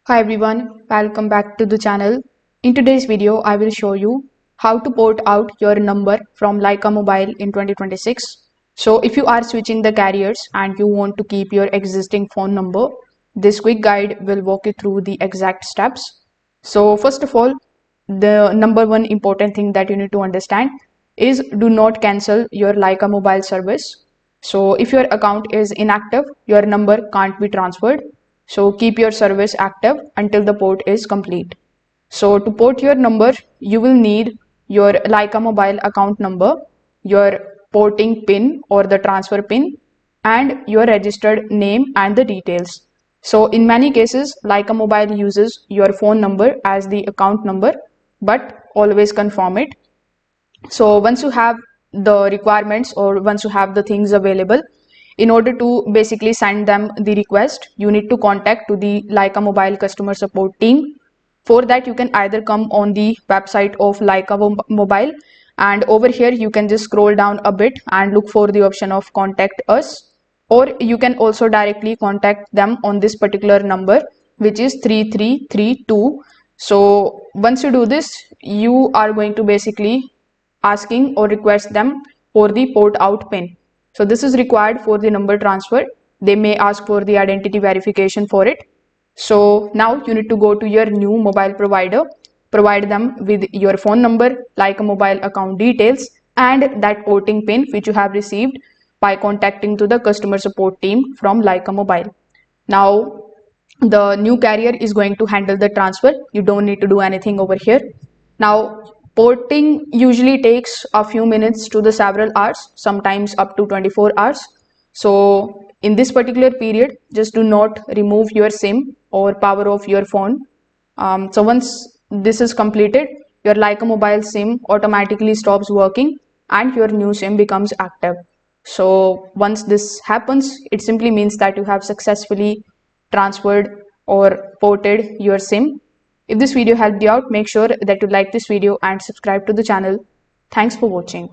Hi everyone, welcome back to the channel. In today's video, I will show you how to port out your number from Lycamobile in 2026. So if you are switching the carriers and you want to keep your existing phone number, this quick guide will walk you through the exact steps. So first of all, the number one important thing that you need to understand is do not cancel your Lycamobile service. So if your account is inactive, your number can't be transferred. So keep your service active until the port is complete. So to port your number, you will need your Lycamobile account number, your porting PIN or the transfer PIN, and your registered name and the details. So in many cases, Lycamobile uses your phone number as the account number, but always confirm it. So once you have the requirements or once you have the things available, in order to basically send them the request, you need to contact to the Lycamobile customer support team. For that, you can either come on the website of Lycamobile, and over here you can just scroll down a bit and look for the option of contact us, or you can also directly contact them on this particular number, which is 3332. So once you do this, you are going to basically asking or request them for the port out PIN. So this is required for the number transfer. They may ask for the identity verification for it. So now you need to go to your new mobile provider, provide them with your phone number, Lycamobile account details, and that porting PIN which you have received by contacting to the customer support team from Lycamobile. Now the new carrier is going to handle the transfer. You don't need to do anything over here. Now porting usually takes a few minutes to the several hours, sometimes up to 24 hours. So in this particular period, just do not remove your SIM or power off your phone. So once this is completed, your Lycamobile SIM automatically stops working and your new SIM becomes active. So once this happens, it simply means that you have successfully transferred or ported your SIM. If this video helped you out, make sure that you like this video and subscribe to the channel. Thanks for watching.